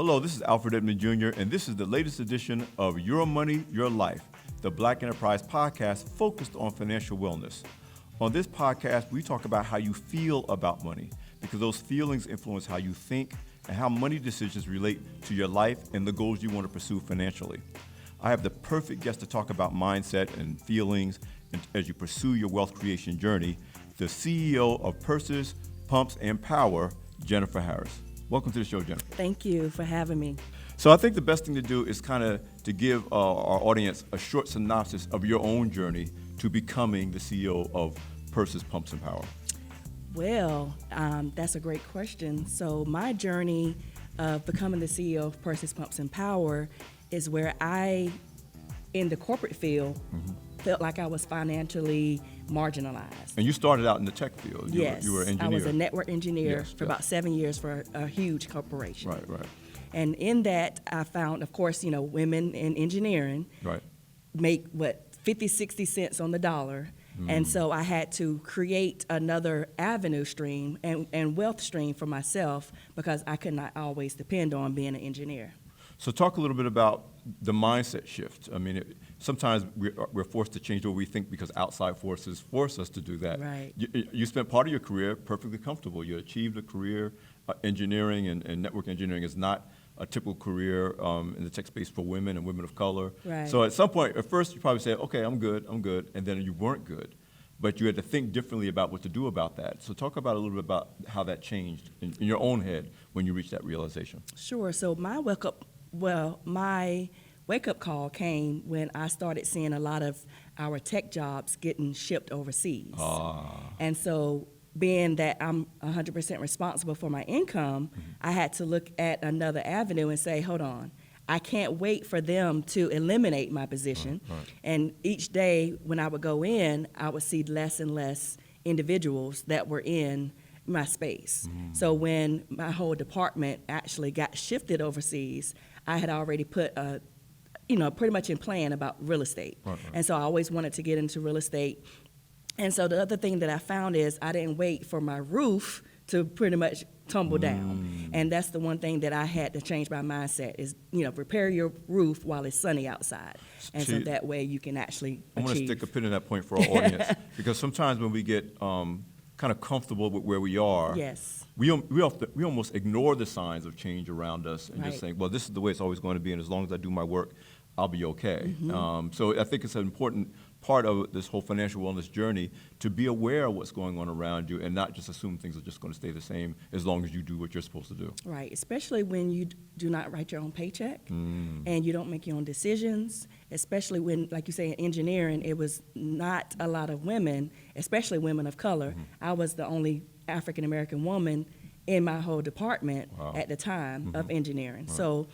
Hello, this is Alfred Edmond Jr., and this is the latest edition of Your Money, Your Life, the Black Enterprise podcast focused on financial wellness. On this podcast, we talk about how you feel about money, because those feelings influence how you think and how money decisions relate to your life and the goals you want to pursue financially. I have the perfect guest to talk about mindset and feelings as you pursue your wealth creation journey, the CEO of Purses, Pumps, and Power, Jennifer Harris. Welcome to the show, Jennifer. Thank you for having me. So I think the best thing to do is kind of to give our audience a short synopsis of your own journey to becoming the CEO of Purses, Pumps, and Power. Well, that's a great question. So my journey of becoming the CEO of Purses, Pumps, and Power is where I, in the corporate field, felt like I was financially marginalized. And you started out in the tech field. Yes, you were an engineer. I was a network engineer for about 7 years for a huge corporation. Right. And in that, I found, of course, women in engineering make, 50, 60 cents on the dollar. And so I had to create another avenue stream and wealth stream for myself because I could not always depend on being an engineer. So talk a little bit about the mindset shift. I mean, sometimes we're forced to change what we think because outside forces force us to do that. Right. You spent part of your career perfectly comfortable. You achieved a career. Engineering and network engineering is not a typical career in the tech space for women and women of color. Right. So at some point, at first you probably said, okay, I'm good, and then you weren't good. But you had to think differently about what to do about that. So talk about a little bit about how that changed in your own head when you reached that realization. Sure. So my wake-up call came when I started seeing a lot of our tech jobs getting shipped overseas. And so being that I'm 100% responsible for my income, I had to look at another avenue and say, hold on, I can't wait for them to eliminate my position. Right. And each day when I would go in, I would see less and less individuals that were in my space. So when my whole department actually got shifted overseas, I had already put pretty much in plan about real estate. Right. And so I always wanted to get into real estate. And so the other thing that I found is I didn't wait for my roof to pretty much tumble down. And that's the one thing that I had to change my mindset is, repair your roof while it's sunny outside. And so that way you can actually I want to stick a pin in that point for our audience because sometimes when we get kind of comfortable with where we are, yes, we almost ignore the signs of change around us and just think, well, this is the way it's always going to be, and as long as I do my work, I'll be okay. So I think it's an important part of this whole financial wellness journey to be aware of what's going on around you and not just assume things are just going to stay the same as long as you do what you're supposed to do. Right, especially when you do not write your own paycheck and you don't make your own decisions, especially when, like you say, in engineering, it was not a lot of women, especially women of color. I was the only African-American woman in my whole department at the time of engineering. Right. So,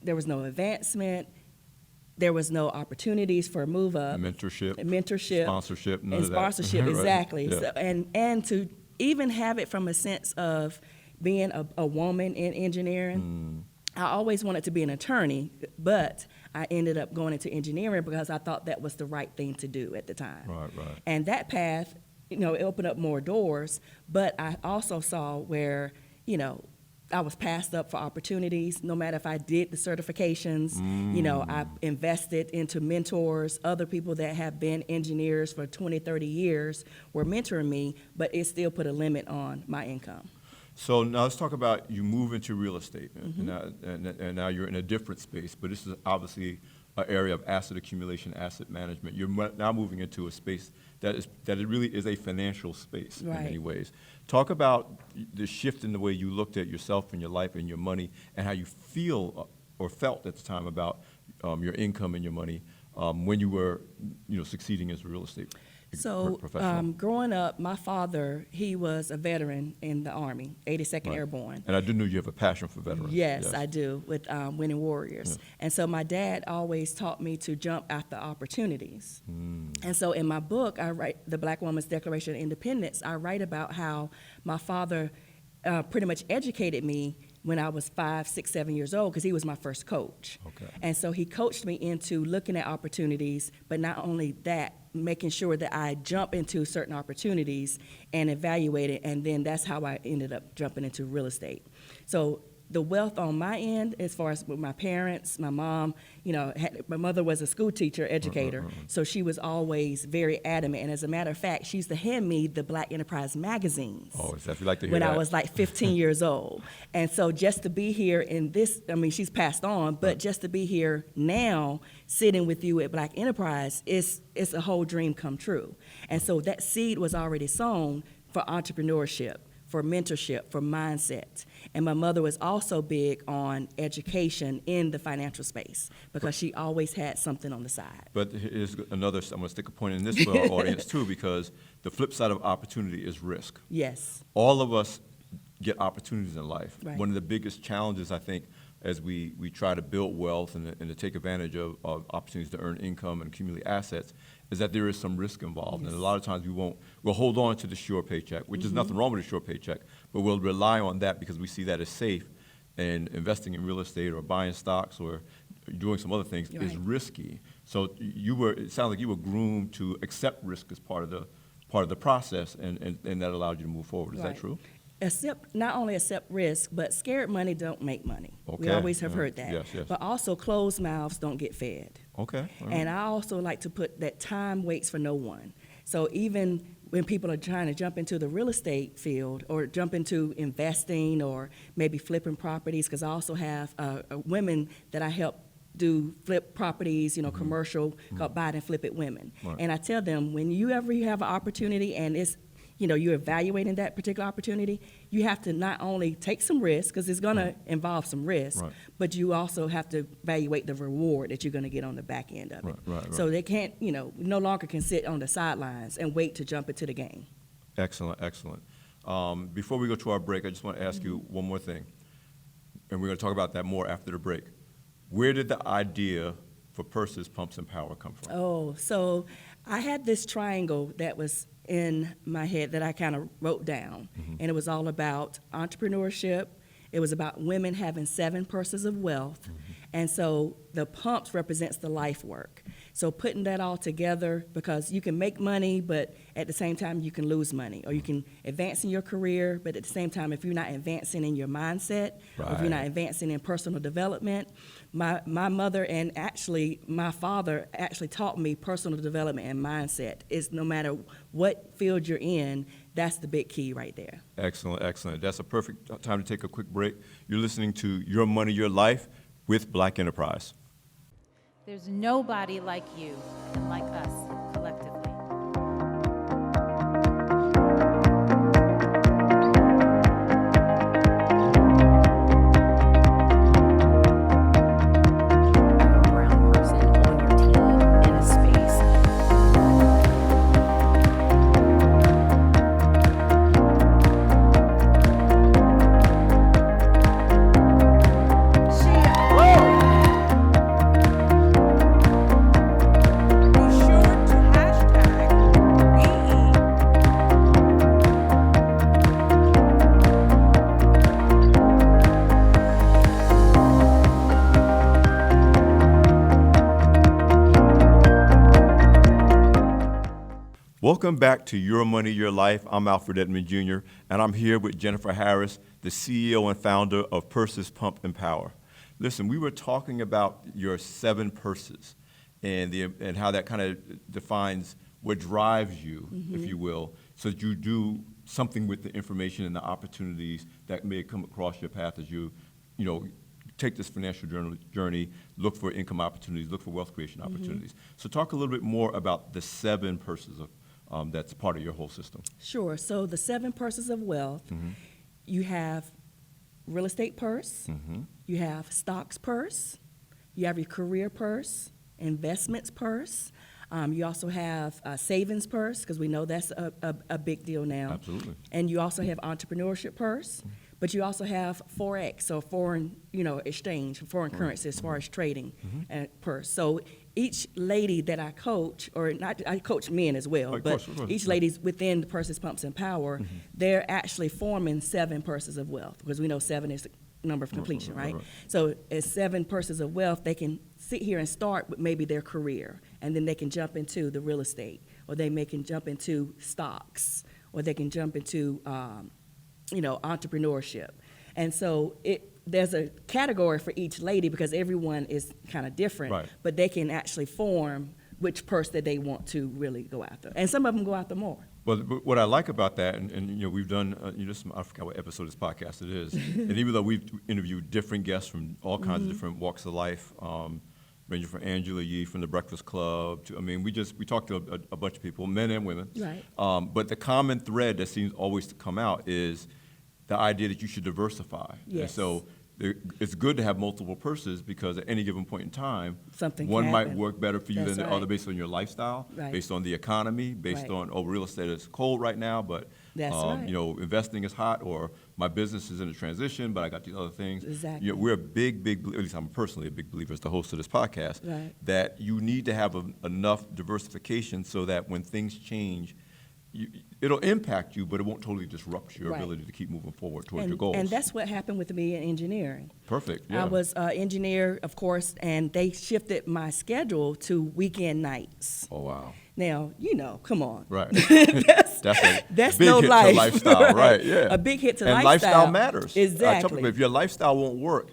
there was no advancement. There was no opportunities for move up, Mentorship, sponsorship, none of that. sponsorship, exactly. Yeah. So, and to even have it from a sense of being a woman in engineering. I always wanted to be an attorney, but I ended up going into engineering because I thought that was the right thing to do at the time. Right. And that path, it opened up more doors. But I also saw where, I was passed up for opportunities. No matter if I did the certifications, I invested into mentors. Other people that have been engineers for 20, 30 years were mentoring me, but it still put a limit on my income. So now let's talk about you move into real estate, and now you're in a different space, but this is obviously an area of asset accumulation, asset management. You're now moving into a space that it really is a financial space in many ways. Talk about the shift in the way you looked at yourself and your life and your money and how you feel or felt at the time about your income and your money when you were succeeding as a real estate professional. Growing up, my father, he was a veteran in the Army, 82nd Airborne. And I do know you have a passion for veterans. Yes, I do, with Winning Warriors. Yeah. And so my dad always taught me to jump after opportunities. And so in my book, I write The Black Woman's Declaration of Independence, I write about how my father pretty much educated me when I was 5, 6, 7 years old, because he was my first coach. Okay. And so he coached me into looking at opportunities, but not only that, making sure that I jump into certain opportunities and evaluate it, and then that's how I ended up jumping into real estate. So the wealth on my end, as far as with my parents, my mom, my mother was a school teacher, educator, so she was always very adamant. And as a matter of fact, she used to hand me the Black Enterprise magazines. Oh, if you like to hear when that. I was like 15 years old. And so just to be here in this, I mean, she's passed on, but just to be here now, sitting with you at Black Enterprise, it's a whole dream come true. And so that seed was already sown for entrepreneurship, for mentorship, for mindset. And my mother was also big on education in the financial space because she always had something on the side. But here's another, I'm going to stick a point in this for our audience too, because the flip side of opportunity is risk. Yes. All of us get opportunities in life. Right. One of the biggest challenges, I think, as we try to build wealth and to take advantage of opportunities to earn income and accumulate assets, is that there is some risk involved. Yes. And a lot of times we'll hold on to the sure paycheck, which is nothing wrong with a sure paycheck, but we'll rely on that because we see that as safe. And investing in real estate or buying stocks or doing some other things is risky. So it sounds like you were groomed to accept risk as part of the process, and that allowed you to move forward. Is that true? Not only accept risk, but scared money don't make money. Okay. We always have heard that. Yes, yes. But also closed mouths don't get fed. Okay. All right. And I also like to put that time waits for no one. So even when people are trying to jump into the real estate field or jump into investing or maybe flipping properties, because I also have women that I help do flip properties, commercial, called Buy It and Flip It Women. Right. And I tell them, when you have an opportunity and it's you're evaluating that particular opportunity, you have to not only take some risk, because it's going to involve some risk, but you also have to evaluate the reward that you're going to get on the back end of it. Right. So they can't, no longer can sit on the sidelines and wait to jump into the game. Excellent. Before we go to our break, I just want to ask you one more thing, and we're going to talk about that more after the break. Where did the idea for Purses, Pumps, and Power come from? Oh, so I had this triangle that was in my head that I kind of wrote down, and it was all about entrepreneurship. It was about women having 7 purses of wealth, and so the pumps represents the life work. So putting that all together, because you can make money, but at the same time you can lose money, or you can advance in your career, but at the same time, if you're not advancing in your mindset, or if you're not advancing in personal development, my mother and actually my father actually taught me personal development and mindset. Is no matter what field you're in, that's the big key right there. Excellent. That's a perfect time to take a quick break. You're listening to Your Money, Your Life with Black Enterprise. There's nobody like you and like us collectively. Brown person on your team in a space. Welcome back to Your Money, Your Life. I'm Alfred Edmond Jr., and I'm here with Jennifer Harris, the CEO and founder of Purses, Pump, and Power. Listen, we were talking about your 7 purses and how that kind of defines what drives you, if you will, so that you do something with the information and the opportunities that may come across your path as you take this financial journey, look for income opportunities, look for wealth creation opportunities. So talk a little bit more about the 7 purses that's part of your whole system. Sure. So the 7 purses of wealth, you have real estate purse, you have stocks purse, you have your career purse, investments purse. You also have a savings purse, because we know that's a big deal now. Absolutely. And you also have entrepreneurship purse, but you also have Forex, so foreign exchange, foreign currency as far as trading purse. So each lady that I coach, or not, I coach men as well, Of but course. each lady's within the Purses, Pumps, and Power, they're actually forming 7 purses of wealth, because we know 7 is the number of completion, right? So as 7 purses of wealth, they can sit here and start with maybe their career, and then they can jump into the real estate, or they can jump into stocks, or they can jump into entrepreneurship. And so there's a category for each lady because everyone is kind of different, Right. but they can actually form which purse that they want to really go after. And some of them go after more. Well, what I like about that, and we've done, I forgot what episode of this podcast it is, and even though we've interviewed different guests from all kinds of different walks of life, ranging from Angela Yee from the Breakfast Club to, we talked to a bunch of people, men and women. Right. But the common thread that seems always to come out is the idea that you should diversify. Yes. And so it's good to have multiple purses because at any given point in time, Something one can might happen. work better for you That's than the right. other based on your lifestyle, Right. based on the economy, based Right. on, real estate is cold right now, but That's right. investing is hot, or my business is in a transition, but I got these other things. Exactly. We're a big, at least I'm personally a big believer as the host of this podcast, Right. that you need to have enough diversification so that when things change, it'll impact you, but it won't totally disrupt your Right. ability to keep moving forward towards your And, goals. and that's what happened with me in engineering. Perfect, yeah. I was an engineer, of course, and they shifted my schedule to weekend nights. Oh, wow. Now, come on. Right. that's That's a big no hit life. to lifestyle, right? Yeah. A big hit to and lifestyle. matters. Exactly. I tell people, if your lifestyle won't work,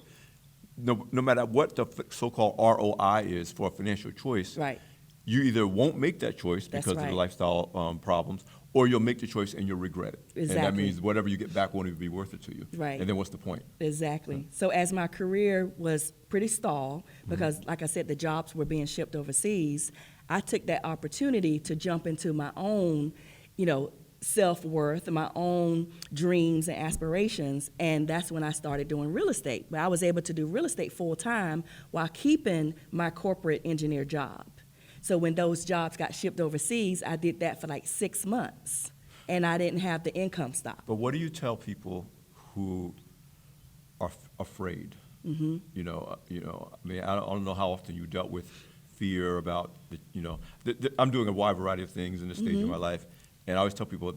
no matter what the so-called ROI is for a financial choice, Right. you either won't make that choice That's because of right. the lifestyle problems, or you'll make the choice and you'll regret it. And that Exactly. means whatever you get back won't even be worth it to you. Right. And then what's the point? Exactly. So as my career was pretty stalled, because like I said, the jobs were being shipped overseas, I took that opportunity to jump into my own, self-worth, my own dreams and aspirations, and that's when I started doing real estate. But I was able to do real estate full-time while keeping my corporate engineer job. So when those jobs got shipped overseas, I did that for like 6 months, and I didn't have the income stop. But what do you tell people who are afraid? Mm-hmm. I don't know how often you dealt with fear about, I'm doing a wide variety of things in this stage of my life, and I always tell people,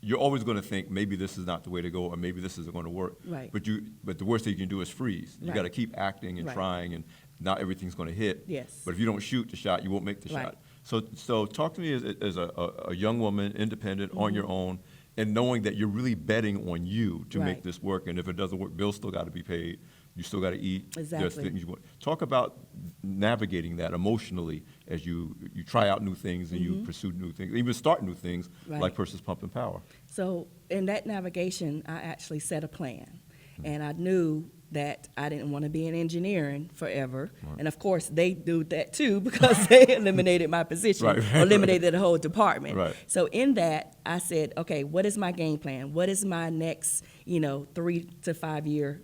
you're always going to think maybe this is not the way to go, or maybe this isn't going to work. Right. But the worst thing you can do is freeze. You Right. got to keep acting and Right. trying, and not everything's going to hit. Yes. But if you don't shoot the shot, you won't make the Right. shot. So talk to me as a young woman, independent, on your own, and knowing that you're really betting on you to Right. make this work. And if it doesn't work, bills still got to be paid. You still got to eat. There's Exactly. things you want. Talk about navigating that emotionally as you try out new things and you pursue new things, even start new things Right. like Purses Pump and Power. So in that navigation, I actually set a plan. And I knew that I didn't want to be in engineering forever. Right. And of course, they do that too because they eliminated my position, Right, or eliminated the whole department. Right. So in that, I said, okay, what is my game plan? What is my next, 3 to 5 year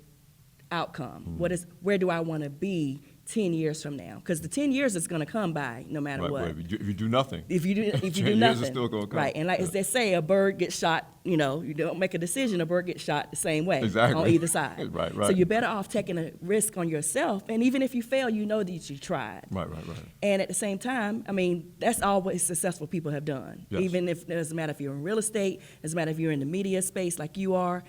outcome? Where do I want to be 10 years from now? Because the 10 years is going to come by no matter Right, what. right. If you do nothing. If you do 10 years nothing, is still gonna come. right? And like as they say, a bird gets shot. You don't make a decision, a bird gets shot the same way Exactly. on either side. Right, So right. you're better off taking a risk on yourself, and even if you fail, you know that you tried. Right. And at the same time, that's all what successful people have done. Yes. Even if it doesn't matter if you're in real estate, it doesn't matter if you're in the media space like you are.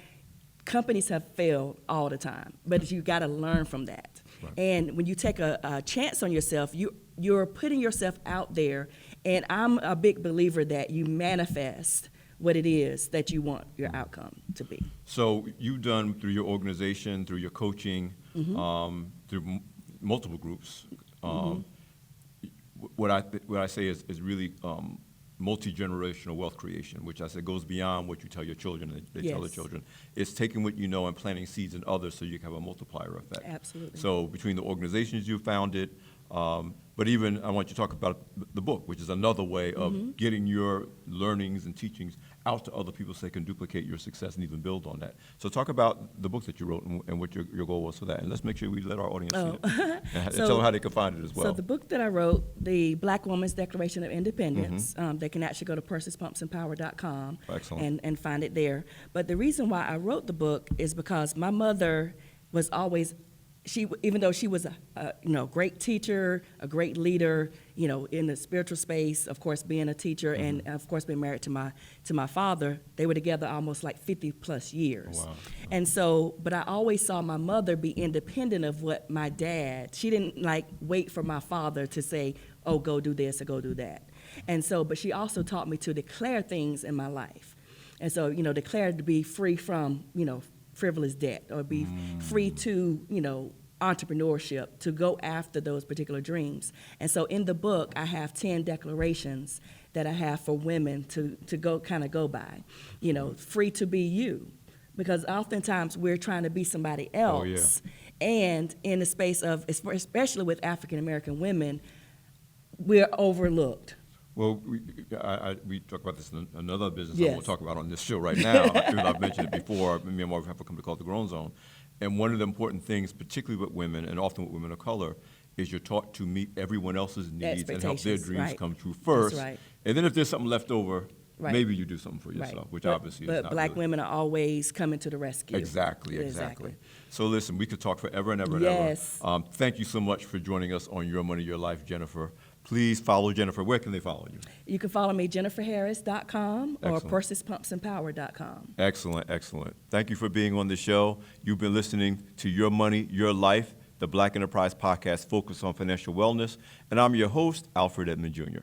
Companies have failed all the time, but you got to learn from that. Right. And when you take a chance on yourself, you're putting yourself out there. And I'm a big believer that you manifest what it is that you want your outcome to be. So you've done through your organization, through your coaching, through multiple groups. What I say is really multi-generational wealth creation, which I said goes beyond what you tell your children and they tell their Yes. children. It's taking what you know and planting seeds in others so you can have a multiplier effect. Absolutely. So between the organizations you founded, but even I want you to talk about the book, which is another way of getting your learnings and teachings out to other people so they can duplicate your success and even build on that. So talk about the book that you wrote and what your goal was for that. And let's make sure we let our audience see it. And So- tell them how they can find it as well. So the book that I wrote, the Black Woman's Declaration of Independence, they can actually go to pursespunpsandpower.com Excellent. and find it there. But the reason why I wrote the book is because my mother was always, even though she was a great teacher, a great leader, in the spiritual space, of course being a teacher, and of course being married to my father, they were together almost like 50 plus years. Wow. And so, but I always saw my mother be independent of what my dad, she didn't wait for my father to say, oh, go do this or go do that. And so, but she also taught me to declare things in my life. And so, declare to be free from, frivolous debt or be free to, entrepreneurship, to go after those particular dreams. And so in the book, I have 10 declarations that I have for women to go by. Free to be you. Because oftentimes we're trying to be somebody else. Oh, yeah. And in the space of, especially with African American women, we're overlooked. Well, we talk about this in another business Yes. I won't talk about on this show right now. Even though I've mentioned it before. Me and my wife have a company called The Grown Zone. And one of the important things, particularly with women and often with women of color, is you're taught to meet everyone else's needs and help their Expectations, dreams right. come true first. That's right. And then if there's something left over, Right. maybe you do something for yourself, Right. which But- obviously is but not black really. women are always coming to the rescue. Exactly. So listen, we could talk forever and ever and Yes. ever. Thank you so much for joining us on Your Money, Your Life, Jennifer. Please follow Jennifer. Where can they follow you? You can follow me, jenniferharris.com or Excellent. persispumpsandpower.com. Excellent. Thank you for being on the show. You've been listening to Your Money, Your Life, the Black Enterprise podcast focused on financial wellness. And I'm your host, Alfred Edmond Jr.